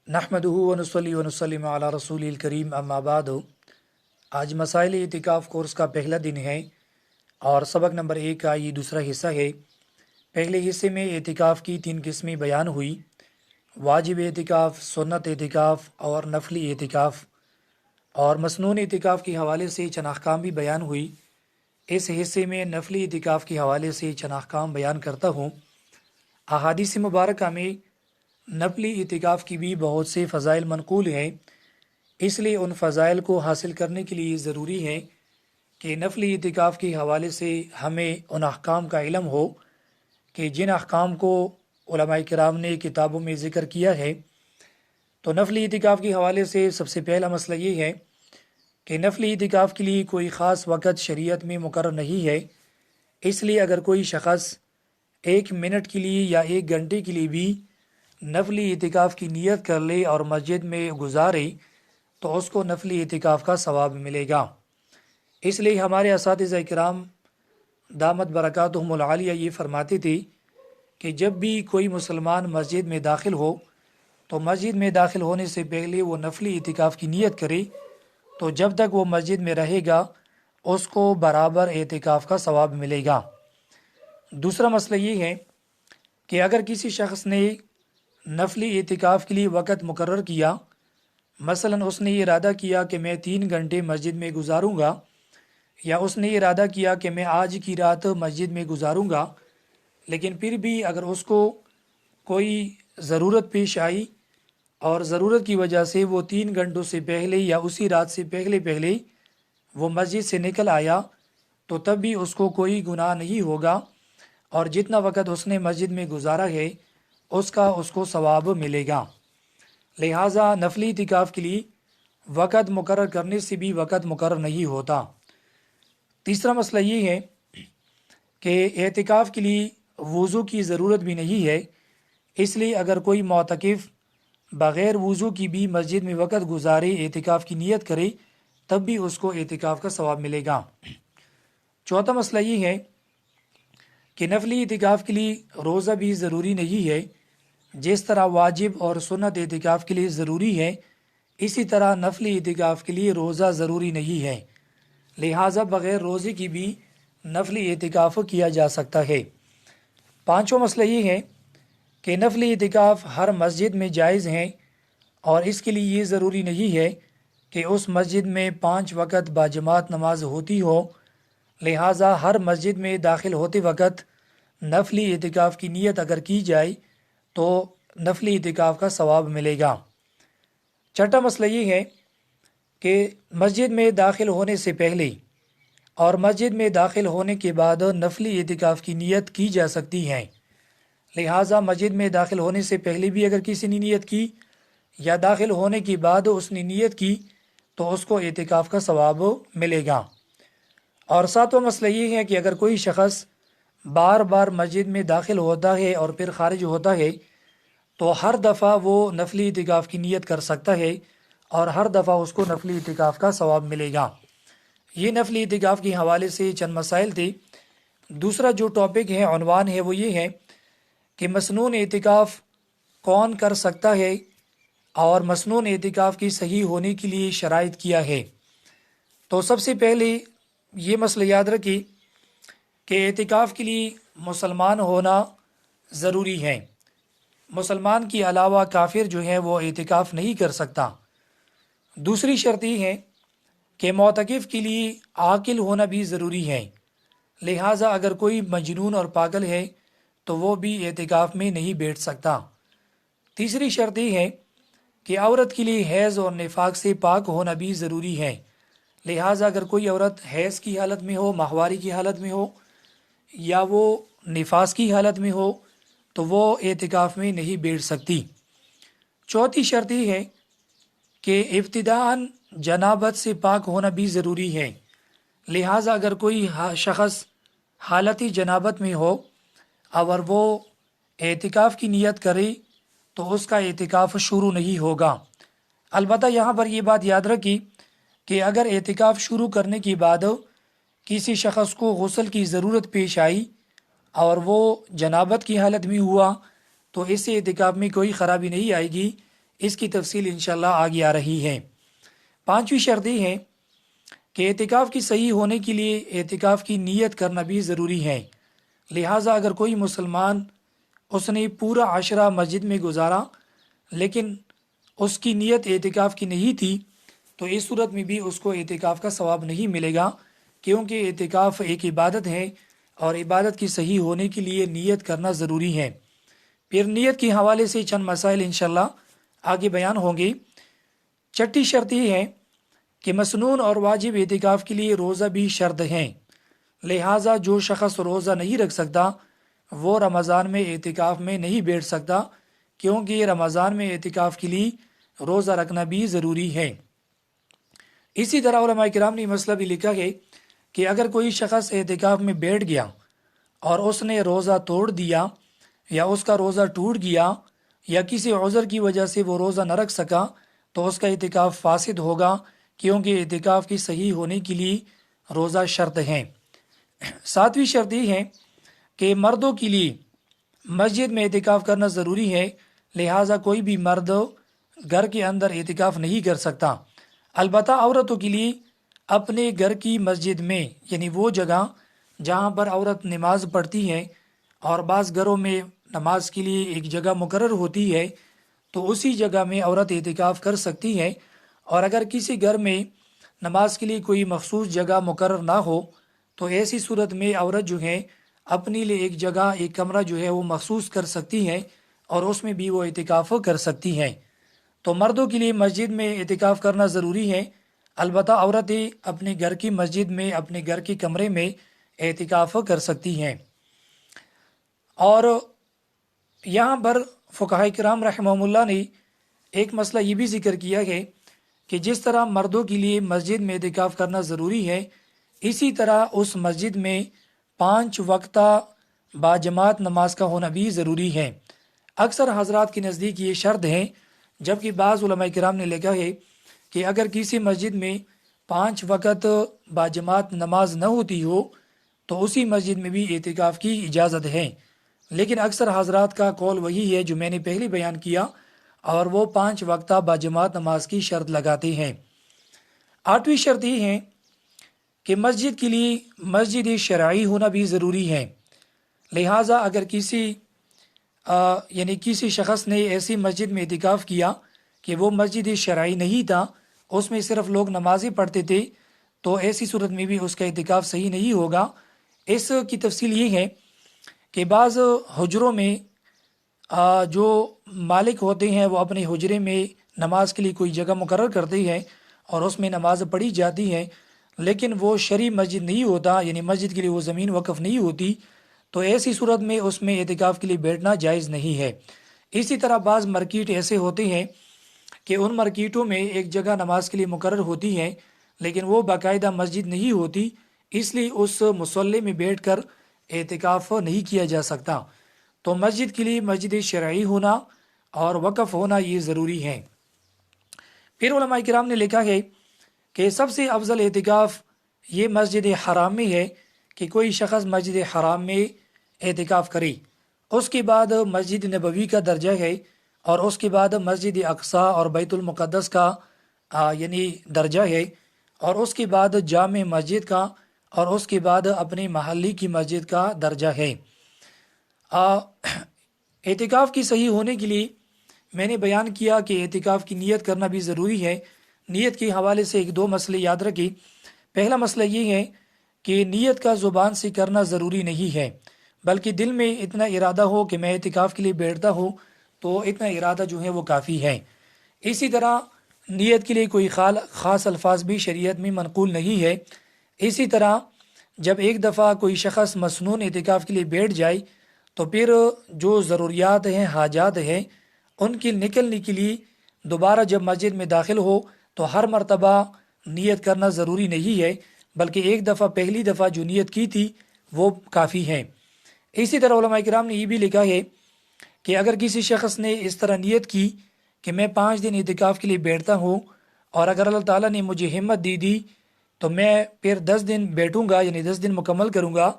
نحمدہ ونصلی ونسلم علی رسول الکریم اما بعد۔ آج مسائل اعتکاف کورس کا پہلا دن ہے اور سبق نمبر 1 کا یہ دوسرا حصہ ہے۔ پہلے حصے میں اعتکاف کی 3 قسمیں بیان ہوئی: واجب اعتکاف، سنت اعتکاف اور نفلی اعتکاف، اور مسنون اعتکاف کے حوالے سے چند احکام بھی بیان ہوئی۔ اس حصے میں نفلی اعتکاف کے حوالے سے چند احکام بیان کرتا ہوں۔ احادیث مبارکہ میں نفلی اعتکاف کی بھی بہت سے فضائل منقول ہیں، اس لیے ان فضائل کو حاصل کرنے کے لیے ضروری ہے کہ نفلی اعتکاف کے حوالے سے ہمیں ان احکام کا علم ہو کہ جن احکام کو علماء کرام نے کتابوں میں ذکر کیا ہے۔ تو نفلی اعتکاف کے حوالے سے سب سے پہلا مسئلہ یہ ہے کہ نفلی اعتکاف کے لیے کوئی خاص وقت شریعت میں مقرر نہیں ہے، اس لیے اگر کوئی شخص 1 منٹ کے لیے یا 1 گھنٹے کے لیے بھی نفلی اعتکاف کی نیت کر لے اور مسجد میں گزارے تو اس کو نفلی اعتکاف کا ثواب ملے گا۔ اس لیے ہمارے اساتذہ کرام دامت برکاتہم العالیہ یہ فرماتے تھے کہ جب بھی کوئی مسلمان مسجد میں داخل ہو تو مسجد میں داخل ہونے سے پہلے وہ نفلی اعتکاف کی نیت کرے، تو جب تک وہ مسجد میں رہے گا اس کو برابر اعتکاف کا ثواب ملے گا۔ دوسرا مسئلہ یہ ہے کہ اگر کسی شخص نے نفلی اعتکاف کے لیے وقت مقرر کیا، مثلا اس نے یہ ارادہ کیا کہ میں 3 گھنٹے مسجد میں گزاروں گا، یا اس نے یہ ارادہ کیا کہ میں آج کی رات مسجد میں گزاروں گا، لیکن پھر بھی اگر اس کو کوئی ضرورت پیش آئی اور ضرورت کی وجہ سے وہ 3 گھنٹوں سے پہلے یا اسی رات سے پہلے وہ مسجد سے نکل آیا تو تب بھی اس کو کوئی گناہ نہیں ہوگا، اور جتنا وقت اس نے مسجد میں گزارا ہے اس کو ثواب ملے گا۔ لہٰذا نفلی اعتکاف کے لیے وقت مقرر کرنے سے بھی وقت مقرر نہیں ہوتا۔ تیسرا مسئلہ یہ ہے کہ اعتکاف کے لیے وضو کی ضرورت بھی نہیں ہے، اس لیے اگر کوئی معتکف بغیر وضو کی بھی مسجد میں وقت گزارے، اعتکاف کی نیت کرے، تب بھی اس کو اعتکاف کا ثواب ملے گا۔ چوتھا مسئلہ یہ ہے کہ نفلی اعتکاف کے لیے روزہ بھی ضروری نہیں ہے۔ جس طرح واجب اور سنت اعتکاف کے لیے ضروری ہے، اسی طرح نفلی اعتکاف کے لیے روزہ ضروری نہیں ہے، لہٰذا بغیر روزے کی بھی نفلی اعتکاف کیا جا سکتا ہے۔ پانچواں مسئلہ یہ ہے کہ نفلی اعتکاف ہر مسجد میں جائز ہیں، اور اس کے لیے یہ ضروری نہیں ہے کہ اس مسجد میں 5 وقت باجماعت نماز ہوتی ہو، لہٰذا ہر مسجد میں داخل ہوتے وقت نفلی اعتکاف کی نیت اگر کی جائے تو نفلی اعتکاف کا ثواب ملے گا۔ چھٹا مسئلہ یہ ہے کہ مسجد میں داخل ہونے سے پہلے اور مسجد میں داخل ہونے کے بعد نفلی اعتکاف کی نیت کی جا سکتی ہے، لہٰذا مسجد میں داخل ہونے سے پہلے بھی اگر کسی نے نیت کی یا داخل ہونے کے بعد اس نے نیت کی تو اس کو اعتکاف کا ثواب ملے گا۔ اور ساتواں مسئلہ یہ ہے کہ اگر کوئی شخص بار بار مسجد میں داخل ہوتا ہے اور پھر خارج ہوتا ہے تو ہر دفعہ وہ نفلی اعتکاف کی نیت کر سکتا ہے، اور ہر دفعہ اس کو نفلی اعتکاف کا ثواب ملے گا۔ یہ نفلی اعتکاف کے حوالے سے چند مسائل تھے۔ دوسرا جو ٹاپک ہے، عنوان ہے، وہ یہ ہے کہ مسنون اعتکاف کون کر سکتا ہے اور مسنون اعتکاف کی صحیح ہونے کے لیے شرائط کیا ہے۔ تو سب سے پہلے یہ مسئلہ یاد رکھیں کہ اعتکاف کے لیے مسلمان ہونا ضروری ہے۔ مسلمان کے علاوہ کافر جو ہے وہ اعتکاف نہیں کر سکتا۔ دوسری شرط یہ ہے کہ معتکف کے لیے عاقل ہونا بھی ضروری ہے، لہٰذا اگر کوئی مجنون اور پاگل ہے تو وہ بھی اعتکاف میں نہیں بیٹھ سکتا۔ تیسری شرط یہ ہے کہ عورت کے لیے حیض اور نفاق سے پاک ہونا بھی ضروری ہے، لہٰذا اگر کوئی عورت حیض کی حالت میں ہو، ماہواری کی حالت میں ہو یا وہ نفاس کی حالت میں ہو تو وہ اعتکاف میں نہیں بیٹھ سکتی۔ چوتھی شرط یہ ہے کہ ابتداءً جنابت سے پاک ہونا بھی ضروری ہے، لہٰذا اگر کوئی شخص حالت جنابت میں ہو اور وہ اعتکاف کی نیت کرے تو اس کا اعتکاف شروع نہیں ہوگا۔ البتہ یہاں پر یہ بات یاد رکھی کہ اگر اعتکاف شروع کرنے کے بعد کسی شخص کو غسل کی ضرورت پیش آئی اور وہ جنابت کی حالت میں ہوا تو اس سے اعتکاف میں کوئی خرابی نہیں آئے گی، اس کی تفصیل انشاءاللہ آگے آ رہی ہے۔ پانچویں شرط یہ ہے کہ اعتکاف کی صحیح ہونے کے لیے اعتکاف کی نیت کرنا بھی ضروری ہے۔ لہٰذا اگر کوئی مسلمان اس نے پورا عشرہ مسجد میں گزارا لیکن اس کی نیت اعتکاف کی نہیں تھی تو اس صورت میں بھی اس کو اعتکاف کا ثواب نہیں ملے گا، کیونکہ اعتکاف ایک عبادت ہے اور عبادت کی صحیح ہونے کے لیے نیت کرنا ضروری ہے۔ پھر نیت کے حوالے سے چند مسائل انشاءاللہ آگے بیان ہوں گے۔ چھٹی شرط یہ ہے کہ مسنون اور واجب اعتکاف کے لیے روزہ بھی شرط ہیں، لہٰذا جو شخص روزہ نہیں رکھ سکتا وہ رمضان میں اعتکاف میں نہیں بیٹھ سکتا، کیونکہ رمضان میں اعتکاف کے لیے روزہ رکھنا بھی ضروری ہے۔ اسی طرح علماء کرام نے مسئلہ بھی لکھا ہے کہ اگر کوئی شخص اعتکاف میں بیٹھ گیا اور اس نے روزہ توڑ دیا یا اس کا روزہ ٹوٹ گیا یا کسی عذر کی وجہ سے وہ روزہ نہ رکھ سکا تو اس کا اعتکاف فاسد ہوگا، کیونکہ اعتکاف کی صحیح ہونے کے لیے روزہ شرط ہے۔ ساتویں شرط یہ ہے کہ مردوں کے لیے مسجد میں اعتکاف کرنا ضروری ہے، لہٰذا کوئی بھی مرد گھر کے اندر اعتکاف نہیں کر سکتا۔ البتہ عورتوں کے لیے اپنے گھر کی مسجد میں، یعنی وہ جگہ جہاں پر عورت نماز پڑھتی ہے، اور بعض گھروں میں نماز کے لیے ایک جگہ مقرر ہوتی ہے تو اسی جگہ میں عورت اعتکاف کر سکتی ہے، اور اگر کسی گھر میں نماز کے لیے کوئی مخصوص جگہ مقرر نہ ہو تو ایسی صورت میں عورت جو ہے اپنے لیے ایک جگہ، ایک کمرہ جو ہے وہ مخصوص کر سکتی ہے اور اس میں بھی وہ اعتکاف کر سکتی ہے۔ تو مردوں کے لیے مسجد میں اعتکاف کرنا ضروری ہے، البتہ عورتیں اپنے گھر کی مسجد میں، اپنے گھر کے کمرے میں اعتکاف کر سکتی ہیں۔ اور یہاں پر فقہاء کرام رحمہم اللہ نے ایک مسئلہ یہ بھی ذکر کیا ہے کہ جس طرح مردوں کے لیے مسجد میں اعتکاف کرنا ضروری ہے، اسی طرح اس مسجد میں 5 وقتہ باجماعت نماز کا ہونا بھی ضروری ہے۔ اکثر حضرات کے نزدیک یہ شرط ہے، جبکہ بعض علماء کرام نے لکھا ہے کہ اگر کسی مسجد میں 5 وقت باجماعت نماز نہ ہوتی ہو تو اسی مسجد میں بھی اعتکاف کی اجازت ہے، لیکن اکثر حضرات کا قول وہی ہے جو میں نے پہلے بیان کیا، اور وہ 5 وقتہ باجماعت نماز کی شرط لگاتے ہیں۔ 8ویں شرط یہ ہے کہ مسجد کے لیے مسجد شرعی ہونا بھی ضروری ہے، لہٰذا اگر کسی شخص نے ایسی مسجد میں اعتکاف کیا کہ وہ مسجد شرعی نہیں تھا، اس میں صرف لوگ نمازیں پڑھتے تھے، تو ایسی صورت میں بھی اس کا اعتکاف صحیح نہیں ہوگا۔ اس کی تفصیل یہ ہے کہ بعض حجروں میں جو مالک ہوتے ہیں وہ اپنے حجرے میں نماز کے لیے کوئی جگہ مقرر کرتے ہیں اور اس میں نماز پڑھی جاتی ہے، لیکن وہ شرعی مسجد نہیں ہوتا، یعنی مسجد کے لیے وہ زمین وقف نہیں ہوتی، تو ایسی صورت میں اس میں اعتکاف کے لیے بیٹھنا جائز نہیں ہے۔ اسی طرح بعض مارکیٹ ایسے ہوتے ہیں کہ ان مارکیٹوں میں ایک جگہ نماز کے لیے مقرر ہوتی ہے لیکن وہ باقاعدہ مسجد نہیں ہوتی، اس لیے اس مصلی میں بیٹھ کر اعتکاف نہیں کیا جا سکتا۔ تو مسجد کے لیے مسجد شرعی ہونا اور وقف ہونا یہ ضروری ہے۔ پھر علماء کرام نے لکھا ہے کہ سب سے افضل اعتکاف یہ مسجد حرام میں ہے کہ کوئی شخص مسجد حرام میں اعتکاف کرے، اس کے بعد مسجد نبوی کا درجہ ہے، اور اس کے بعد مسجد اقصی اور بیت المقدس کا یعنی درجہ ہے، اور اس کے بعد جامع مسجد کا، اور اس کے بعد اپنے محلی کی مسجد کا درجہ ہے۔ اعتکاف کی صحیح ہونے کے لیے میں نے بیان کیا کہ اعتکاف کی نیت کرنا بھی ضروری ہے۔ نیت کے حوالے سے 1-2 مسئلے یاد رکھیں۔ پہلا مسئلہ یہ ہے کہ نیت کا زبان سے کرنا ضروری نہیں ہے، بلکہ دل میں اتنا ارادہ ہو کہ میں اعتکاف کے لیے بیٹھتا ہوں تو اتنا ارادہ جو ہے وہ کافی ہے۔ اسی طرح نیت کے لیے کوئی خاص الفاظ بھی شریعت میں منقول نہیں ہے۔ اسی طرح جب ایک دفعہ کوئی شخص مسنون اعتکاف کے لیے بیٹھ جائے تو پھر جو ضروریات ہیں، حاجات ہیں، ان کی نکلنے کے لیے دوبارہ جب مسجد میں داخل ہو تو ہر مرتبہ نیت کرنا ضروری نہیں ہے، بلکہ ایک دفعہ پہلی دفعہ جو نیت کی تھی وہ کافی ہے۔ اسی طرح علماء کرام نے یہ بھی لکھا ہے کہ اگر کسی شخص نے اس طرح نیت کی کہ میں 5 دن اعتکاف کے لیے بیٹھتا ہوں، اور اگر اللہ تعالیٰ نے مجھے ہمت دی تو میں پھر 10 دن بیٹھوں گا، یعنی 10 دن مکمل کروں گا،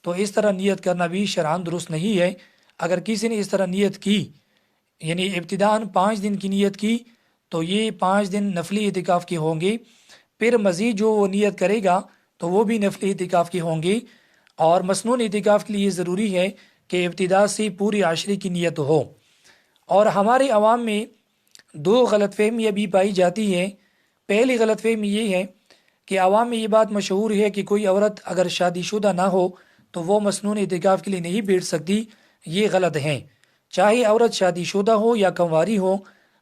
تو اس طرح نیت کرنا بھی شرعاً درست نہیں ہے۔ اگر کسی نے اس طرح نیت کی یعنی ابتداً 5 دن کی نیت کی تو یہ 5 دن نفلی اعتکاف کے ہوں گے، پھر مزید جو وہ نیت کرے گا تو وہ بھی نفلی اعتکاف کے ہوں گے۔ اور مسنون اعتکاف کے لیے ضروری ہے کہ ابتدا سے پوری عاشرے کی نیت ہو۔ اور ہمارے عوام میں 2 غلط فہمیاں بھی پائی جاتی ہیں۔ پہلی غلط فہمی یہ ہے کہ عوام میں یہ بات مشہور ہے کہ کوئی عورت اگر شادی شدہ نہ ہو تو وہ مسنون اعتکاف کے لیے نہیں بیٹھ سکتی۔ یہ غلط ہے، چاہے عورت شادی شدہ ہو یا کنواری ہو،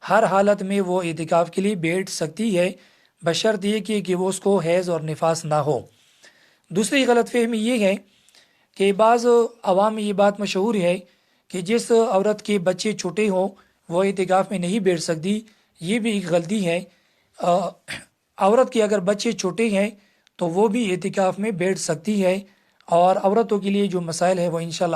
ہر حالت میں وہ اعتکاف کے لیے بیٹھ سکتی ہے، بشرط یہ کہ وہ اس کو حیض اور نفاس نہ ہو۔ دوسری غلط فہمی یہ ہے کہ بعض عوام میں یہ بات مشہور ہے کہ جس عورت کے بچے چھوٹے ہوں وہ اعتکاف میں نہیں بیٹھ سکتی۔ یہ بھی ایک غلطی ہے۔ عورت کے اگر بچے چھوٹے ہیں تو وہ بھی اعتکاف میں بیٹھ سکتی ہے۔ اور عورتوں کے لیے جو مسائل ہیں وہ انشاءاللہ